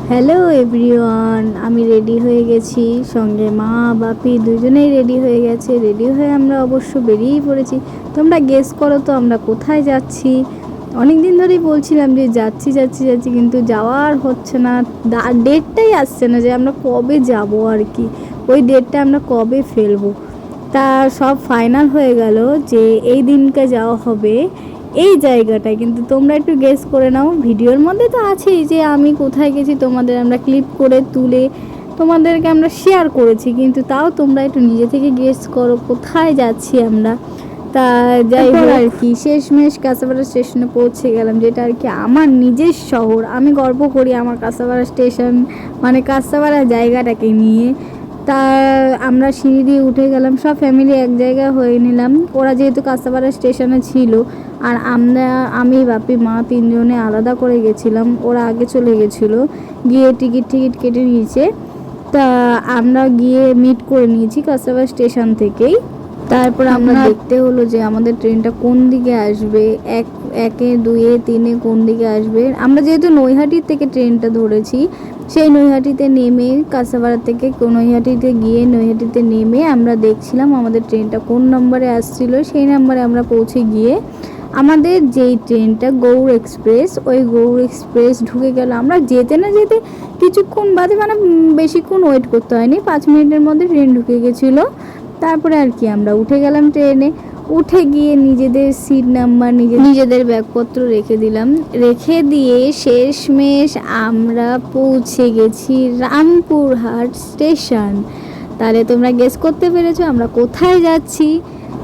Hello everyone, আমি ready হয়ে গেছি, সঙ্গে মা বাপি দুজনেই রেডি হয়ে গেছে। রেডি হয়ে আমরা অবশ্য বেরিয়েই পড়েছি। তোমরা গেস করো তো আমরা কোথায় যাচ্ছি। অনেক দিন ধরেই বলছিলাম যে যাচ্ছি যাচ্ছি যাচ্ছি, কিন্তু যাওয়ার হচ্ছে না, ডেটটাই আসছে না যে আমরা কবে যাব আর কি, ওই ডেটটা আমরা কবে ফেলবো। তা সব ফাইনাল হয়ে গেল যে এই দিনকে যাওয়া হবে এই জায়গাটায়। কিন্তু তোমরা একটু গেস করে নাও, ভিডিওর মধ্যে তো আছেই যে আমি কোথায় গেছি, তোমাদের আমরা ক্লিপ করে তুলে তোমাদেরকে আমরা শেয়ার করেছি, কিন্তু তাও তোমরা একটু নিজে থেকে গেস করো কোথায় যাচ্ছি আমরা। তা যাই হোক আর কি, শেষমেশ কাঁচাপাড়া স্টেশনে পৌঁছে গেলাম, যেটা আর কি আমার নিজের শহর। আমি গর্ব করি আমার কাঁচাপাড়া স্টেশন মানে কাঁচাপাড়া জায়গাটাকে নিয়ে। তা আমরা সিঁড়ি দিয়ে উঠে গেলাম, সব ফ্যামিলি এক জায়গায় হয়ে নিলাম। ওরা যেহেতু কাঁচাপাড়া স্টেশনে ছিল, আর আমি বাপি মা তিনজনে আলাদা করে গেছিলাম, ওরা আগে চলে গেছিলো, গিয়ে টিকিট কেটে নিয়েছে। তা আমরা গিয়ে মিট করে নিয়েছি কাঁচাপাড়া স্টেশন থেকেই। তারপর আমরা দেখতে হলো যে আমাদের ট্রেনটা কোন দিকে আসবে, একে দুয়ে তিনে কোন দিকে আসবে। আমরা যেহেতু নৈহাটির থেকে ট্রেনটা ধরেছি, সেই নৈহাটিতে নেমে কাঁচাপাড়া থেকে নৈহাটিতে গিয়ে নৈহাটিতে নেমে আমরা দেখছিলাম আমাদের ট্রেনটা কোন নম্বরে আসছিল। সেই নম্বরে আমরা পৌঁছে গিয়ে আমাদের যেই ট্রেনটা গৌড় এক্সপ্রেস, ওই গৌড় এক্সপ্রেস ঢুকে গেল। আমরা যেতে না যেতে কিছুক্ষণ বাদে, মানে বেশিক্ষণ ওয়েট করতে হয়নি, 5 মিনিটের মধ্যে ট্রেন ঢুকে গেছিলো। তারপরে আর কি আমরা উঠে গেলাম ট্রেনে। উঠে গিয়ে নিজেদের সিট নাম্বার নিজেদের ব্যাগপত্র রেখে দিলাম, রেখে দিয়ে শেষমেশ আমরা পৌঁছে গেছি রামপুরহাট স্টেশন। তাহলে তোমরা গেস করতে পেরেছো আমরা কোথায় যাচ্ছি।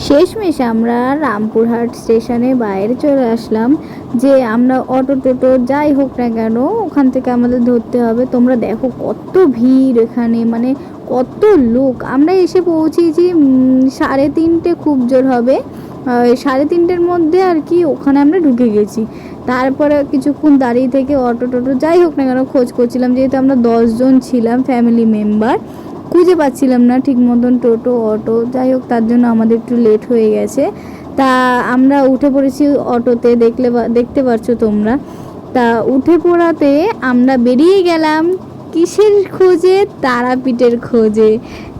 শেষমেশ আমরা রামপুরহাট স্টেশনে বাইরে চলে আসলাম, যে আমরা অটো টোটো যাই হোক না কেন ওখান থেকে আমাদের ধরতে হবে। তোমরা দেখো কত ভিড় এখানে, মানে কত লোক। আমরা এসে পৌঁছেছি 3:30 খুব জোর হবে, 3:30-র মধ্যে আর কি ওখানে আমরা ঢুকে গেছি। তারপরে কিছুক্ষণ দাঁড়িয়ে থেকে অটো টোটো যাই হোক না কেন খোঁজ করছিলাম, যেহেতু আমরা 10 জন ছিলাম ফ্যামিলি মেম্বার, খুঁজে পাচ্ছিলাম না ঠিক মতন টোটো অটো, যাই হোক তার জন্য আমাদের একটু লেট হয়ে গেছে। তা আমরা উঠে পড়েছি অটোতে, দেখতে পাচ্ছ তোমরা। তা উঠে পড়াতে আমরা বেরিয়ে গেলাম কিসের খোঁজে, তারাপীঠের খোঁজে।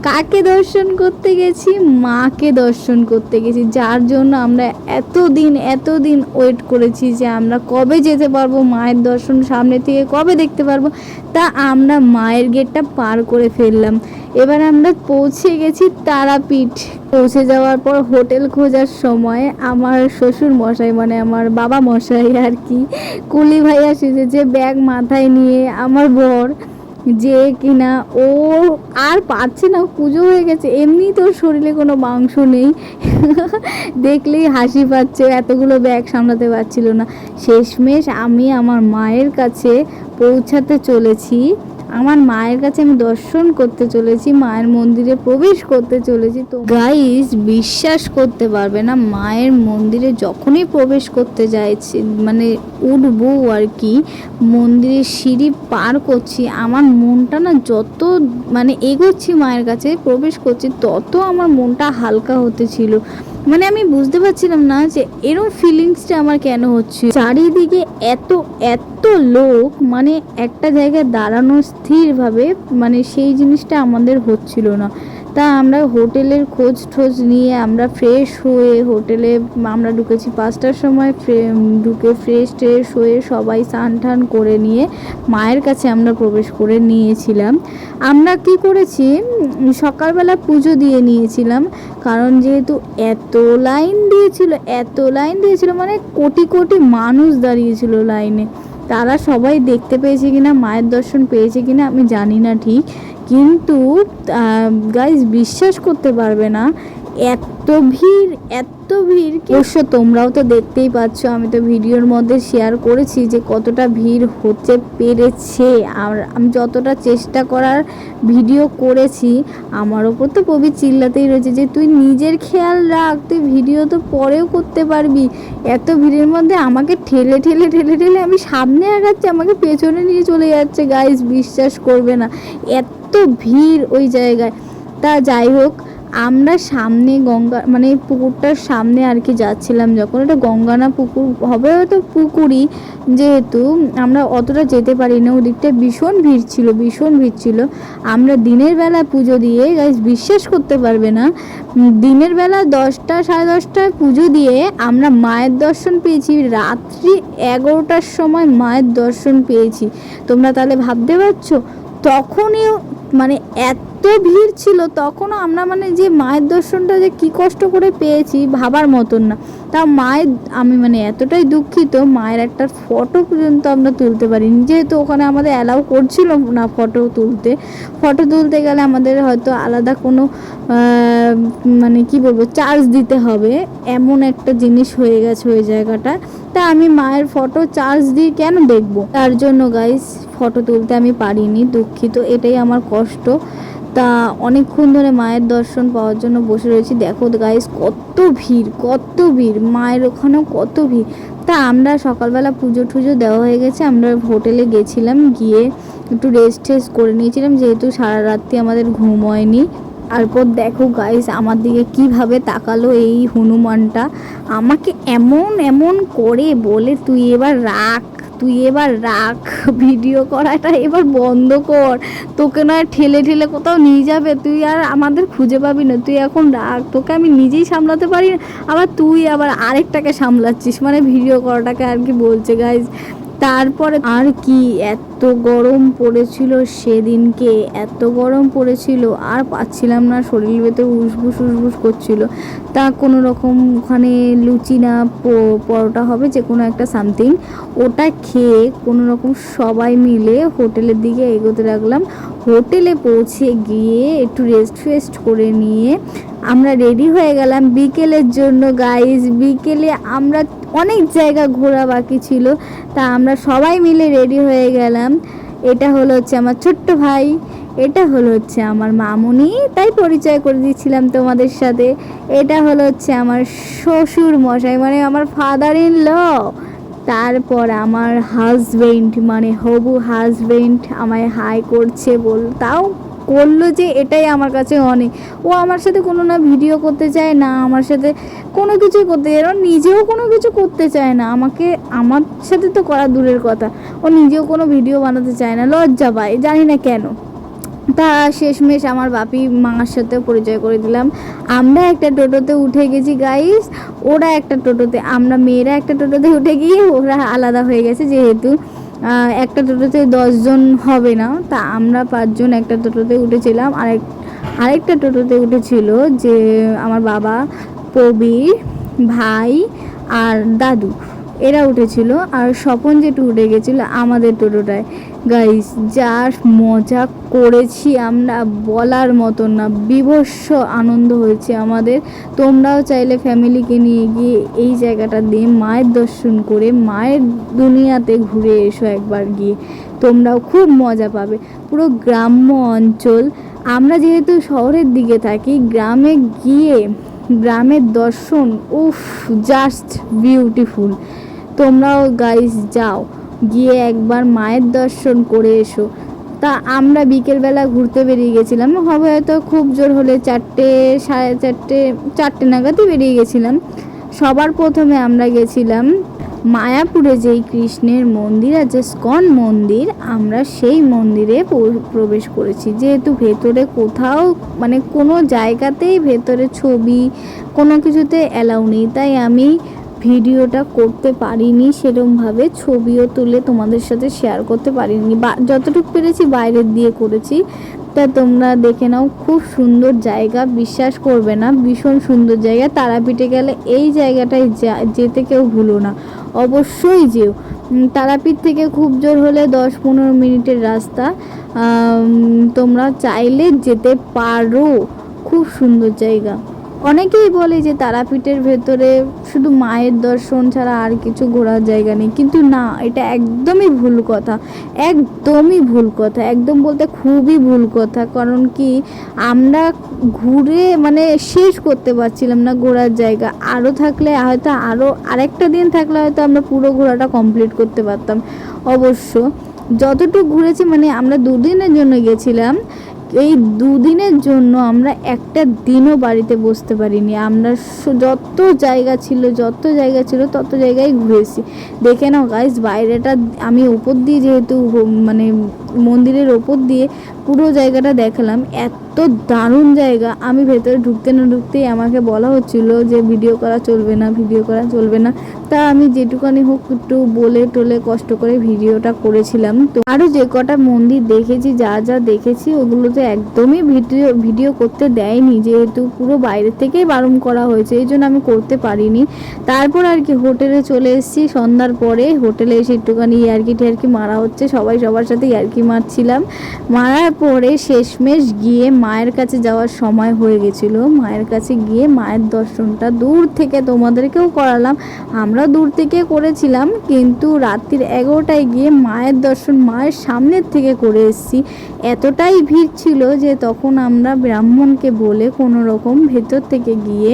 কাকে দর্শন করতে গেছি, মাকে দর্শন করতে গেছি, যার জন্য আমরা এতদিন ওয়েট করেছি যে আমরা কবে যেতে পারবো, মায়ের দর্শন সামনে থেকে কবে দেখতে পারবো। তা আমরা মায়ের গেটটা পার করে ফেললাম। এবার আমরা পৌঁছে গেছি তারাপীঠ। পৌঁছে যাওয়ার পর হোটেল খোঁজার সময় আমার শ্বশুর মশাই, মানে আমার বাবা মশাই আর কি, কুলি ভাইয়া সেজেছে ব্যাগ মাথায় নিয়ে, আমার বর যে কিনা ও আর পারছে না, পুজো হয়ে গেছে, এমনি তোর শরীরে কোনো মাংস নেই দেখলেই হাসি পাচ্ছে, এতগুলো ব্যাগ সামলাতে পারছিল না। শেষমেশ আমি আমার মায়ের কাছে পৌঁছাতে চলেছি, আমার মায়ের কাছে আমি দর্শন করতে চলেছি, মায়ের মন্দিরে প্রবেশ করতে চলেছি। তো গাইস বিশ্বাস করতে পারবে না, মায়ের মন্দিরে যখনই প্রবেশ করতে যাচ্ছি, মানে উঠবো আর কি, মন্দিরের সিঁড়ি পার করছি, আমার মনটা না যত মানে এগোচ্ছি মায়ের কাছে প্রবেশ করছি, তত আমার মনটা হালকা হতেছিল। মানে আমি বুঝতে পারছিলাম না যে এরকম ফিলিংসটা আমার কেন হচ্ছে। চারিদিকে এত লোক, মানে একটা জায়গায় দাঁড়ানো স্থিরভাবে, মানে সেই জিনিসটা আমাদের হচ্ছিল না। তা আমরা হোটেলের খোঁজ নিয়ে আমরা ফ্রেশ হয়ে হোটেলে আমরা ঢুকেছি 5টার সময়, ঢুকে ফ্রেশ হয়ে সবাই স্নান টান করে নিয়ে মায়ের কাছে আমরা প্রবেশ করে নিয়েছিলাম। আমরা কি করেছি, সকালবেলা পুজো দিয়ে নিয়েছিলাম, কারণ যেহেতু এত লাইন দিয়েছিল মানে কোটি মানুষ দাঁড়িয়েছিল লাইনে। তারা সবাই দেখতে পেয়েছে কিনা, মায়ের দর্শন পেয়েছে কিনা আমি জানি না ঠিক, কিন্তু গাইজ বিশ্বাস করতে পারবে না, এত ভিড় অবশ্য তোমরাও তো দেখতেই পাচ্ছ, আমি তো ভিডিওর মধ্যে শেয়ার করেছি যে কতটা ভিড় হতে পেরেছে। আর আমি যতটা চেষ্টা করার ভিডিও করেছি, আমার ওপর তো প্রবীর চিল্লাতেই রয়েছে যে তুই নিজের খেয়াল রাখ, তুই ভিডিও তো পরেও করতে পারবি। এত ভিড়ের মধ্যে আমাকে ঠেলে আমি সামনে আগাচ্ছি, আমাকে পেছনে নিয়ে চলে যাচ্ছে। গাইজ বিশ্বাস করবে না, এত ভিড় ওই জায়গায়। তা যাই হোক, আমরা সামনে গঙ্গা মানে পুকুরটার সামনে আর কি যাচ্ছিলাম, যখন এটা গঙ্গা না পুকুর হবে, হয়তো পুকুরই, যেহেতু আমরা অতটা যেতে পারি না, ওদিকটায় ভীষণ ভিড় ছিল। আমরা দিনের বেলা পুজো দিয়ে, গাইস বিশ্বাস করতে পারবে না, দিনের বেলা 10টা সাড়ে 10টায় পুজো দিয়ে আমরা মায়ের দর্শন পেয়েছি রাত্রি 11টার সময় মায়ের দর্শন পেয়েছি। তোমরা তাহলে ভাবতে পারছো তখনই মানে এত ভিড় ছিল, তখনও আমরা মানে যে মায়ের দর্শনটা যে কি কষ্ট করে পেয়েছি ভাবার মতন না। তা মায়ের আমি মানে এতটাই দুঃখিত, মায়ের একটা ফটো পর্যন্ত আমরা তুলতে পারিনি, যেহেতু ওখানে আমাদের অ্যালাউ করছিল না ফটো তুলতে গেলে আমাদের হয়তো আলাদা কোনো মানে কি বলবো চার্জ দিতে হবে, এমন একটা জিনিস হয়ে গেছে ওই জায়গাটা। তা আমি মায়ের ফটো চার্জ দিয়ে কেন দেখবো, তার জন্য গাইস ফটো তুলতে আমি পারিনি, দুঃখিত, এটাই আমার কষ্ট। তা অনেকক্ষণ ধরে মায়ের দর্শন পাওয়ার জন্য বসে রয়েছি। দেখো গাইস কত ভিড়, মায়ের ওখানেও কত ভিড়। তা আমরা সকালবেলা পুজো টুজো দেওয়া হয়ে গেছে, আমরা হোটেলে গেছিলাম, গিয়ে একটু রেস্ট করে নিয়েছিলাম, যেহেতু সারা রাত্রি আমাদের ঘুম হয়নি। তারপর দেখো গাইস আমার দিকে কিভাবে তাকালো এই হনুমানটা, আমাকে এমন করে বলে তুই এবার রাখ ভিডিও করাটা এবার বন্ধ কর, তোকে না ঠেলে কোথাও নিয়ে যাবে, তুই আর আমাদের খুঁজে পাবি না, তুই এখন রাখ, তোকে আমি নিজেই সামলাতে পারি না, আবার তুই আবার আরেকটাকে সামলাচ্ছিস, মানে ভিডিও করাটাকে আর কি বলছে গাইজ। তারপরে আর কি এত গরম পড়েছিল সেদিনকে, আর পাচ্ছিলাম না, শরীর ভেতর উসবুস করছিল। তা কোনো রকম ওখানে লুচি না পরোটা হবে যে কোনো একটা সামথিং, ওটা খেয়ে কোনো রকম সবাই মিলে হোটেলের দিকে এগোতে লাগলাম। হোটেলে পৌঁছে গিয়ে একটু রেস্ট করে নিয়ে আমরা রেডি হয়ে গেলাম বিকেলের জন্য গাইজ। বিকেলে আমরা অনেক জায়গা ঘোরা বাকি ছিল, তা আমরা সবাই মিলে রেডি হয়ে গেলাম। এটা হলো হচ্ছে আমার ছোট্ট ভাই, এটা হলো হচ্ছে আমার মামুনি, তাই পরিচয় করে দিচ্ছিলাম তোমাদের সাথে। এটা হলো হচ্ছে আমার শ্বশুর মশাই, মানে আমার ফাদার ইন ল। তারপর আমার হাজবেন্ড মানে হবু হাজবেন্ড আমায় হাই করছে, তাও করলো যে এটাই আমার কাছে অনেক। ও আমার সাথে কোনো না ভিডিও করতে চায় না, আমার সাথে কোনো কিছু করতে চায় না, নিজেও কোনো কিছু করতে চায় না, আমার সাথে তো করা দূরের কথা, ও নিজেও কোনো ভিডিও বানাতে চায় না, লজ্জা পায়, জানি না কেন। তা শেষমেশ আমার বাপি মার সাথেও পরিচয় করে দিলাম। আমরা একটা টোটোতে উঠে গেছি গাইস, ওরা একটা টোটোতে, আমরা মেয়েরা একটা টোটোতে উঠে গিয়ে ওরা আলাদা হয়ে গেছে, যেহেতু একটা টোটোতে 10 জন হবে না, তা আমরা 5 জন একটা টোটোতে উঠেছিলাম। আরেকটা টোটোতে উঠেছিল যে আমার বাবা, প্রবীর ভাই আর দাদু, এরা উঠেছিল, আর স্বপন যেটু উঠে গেছিলো আমাদের টোটোটায়। গাইস যা মজা করেছি আমরা বলার মতন না, বিভৎস আনন্দ হয়েছে আমাদের। তোমরাও চাইলে ফ্যামিলিকে নিয়ে গিয়ে এই জায়গাটা দিয়ে মায়ের দর্শন করে মায়ের দুনিয়াতে ঘুরে এসো একবার গিয়ে, তোমরাও খুব মজা পাবে। পুরো গ্রাম্য অঞ্চল, আমরা যেহেতু শহরের দিকে থাকি, গ্রামে গিয়ে গ্রামের দর্শন উফ জাস্ট বিউটিফুল। তোমরাও গাইস যাও, গিয়ে একবার মায়ের দর্শন করে এসো। তা আমরা বিকেলবেলা ঘুরতে বেরিয়ে গেছিলাম, হবে হয়তো খুব জোর হলে 4টে সাড়ে 4টে নাগাদই বেরিয়ে গেছিলাম। সবার প্রথমে আমরা গেছিলাম মায়াপুরে যেই কৃষ্ণের মন্দির আছে, স্কন মন্দির, আমরা সেই মন্দিরে প্রবেশ করেছি। যেহেতু ভেতরে কোথাও মানে কোনো জায়গাতেই ভেতরে ছবি কোনো কিছুতে অ্যালাউ নেই, তাই আমি ভিডিওটা করতে পারিনি সেরকমভাবে, ছবিও তুলে তোমাদের সাথে শেয়ার করতে পারিনি, যতটুকু পেরেছি বাইরের দিয়ে করেছি। তা তোমরা দেখে নাও, খুব সুন্দর জায়গা, বিশ্বাস করবে না, ভীষণ সুন্দর জায়গা। তারাপীঠে গেলে এই জায়গাটায় যেতে কেউ ভুলো না, অবশ্যই যেও। তারাপীঠ থেকে খুব জোর হলে 10-15 মিনিটের রাস্তা, তোমরা চাইলে যেতে পারো, খুব সুন্দর জায়গা। অনেকেই বলে যে তারাপীঠের ভেতরে শুধু মায়ের দর্শন ছাড়া আর কিছু ঘোরার জায়গা নেই, কিন্তু না, এটা একদমই ভুল কথা, একদম বলতে খুবই ভুল কথা। কারণ কি, আমরা ঘুরে মানে শেষ করতে পারছিলাম না ঘোরার জায়গা, আরও থাকলে হয়তো আরেকটা দিন থাকলে হয়তো আমরা পুরো ঘোরাটা কমপ্লিট করতে পারতাম। অবশ্য যতটুকু ঘুরেছি, মানে আমরা 2 দিনের জন্য গেছিলাম, এই দুদিনের জন্য আমরা একটা দিনও বাড়িতে বসতে পারিনি। আমরা যত জায়গা ছিল তত জায়গায় ঘুরেছি। দেখে নাও গাইস, বাইরেটা আমি উপর দিয়ে যেহেতু মানে মন্দিরের ওপর দিয়ে পুরো জায়গাটা দেখালাম, এত দারুণ জায়গা। আমি ভেতরে ঢুকতে না ঢুকতেই আমাকে বলা হচ্ছিল যে ভিডিও করা চলবে না। তা আমি যেটুকানি হোক একটু বলে টলে কষ্ট করে ভিডিওটা করেছিলাম। তো আরও যে কটা মন্দির দেখেছি, যা দেখেছি ওগুলো তো একদমই ভিডিও করতে দেয়নি, যেহেতু পুরো বাইরে থেকেই বারণ করা হয়েছে, এই জন্য আমি করতে পারিনি। তারপর আর কি হোটেলে চলে এসেছি সন্ধ্যার পরে। হোটেলে এসে একটুখানি ইয়ার্কি মারা হচ্ছে, সবাই সবার সাথে ইয়ার্কি মারছিলাম। মারার পরে শেষমেশ গিয়ে মায়ের কাছে যাওয়ার সময় হয়ে গেছিলো। মায়ের কাছে গিয়ে মায়ের দর্শনটা দূর থেকে তোমাদেরকেও করালাম, আমরা দূর থেকে করেছিলাম, কিন্তু রাত্রির 11টায় গিয়ে মায়ের দর্শন মায়ের সামনের থেকে করে এসেছি। এতটাই ভিড় ছিল যে তখন আমরা ব্রাহ্মণকে বলে কোনো রকম ভেতর থেকে গিয়ে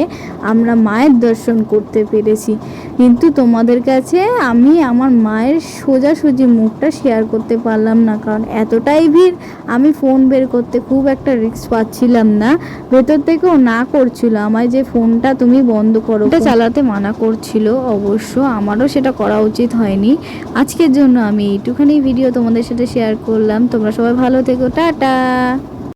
আমরা মায়ের দর্শন করতে পেরেছি। কিন্তু তোমাদের কাছে আমি আমার মায়ের সোজাসুজি মুখটা শেয়ার করতে পারলাম না, কারণ এতটাই ভিড়। আমি ফোন বের করতে খুব একটা রিস্ক পাচ্ছিলাম না। ভেতর থেকেও না করছিল আমায় যে ফোনটা তুমি বন্ধ করো, এটা চালাতে মানা করছিল। অবশ্য আমারও সেটা করা উচিত হয়নি। আজকের জন্য আমি এইটুখানি ভিডিও তোমাদের সাথে শেয়ার করলাম। তোমরা সবাই ভালো থেকো, টাটা।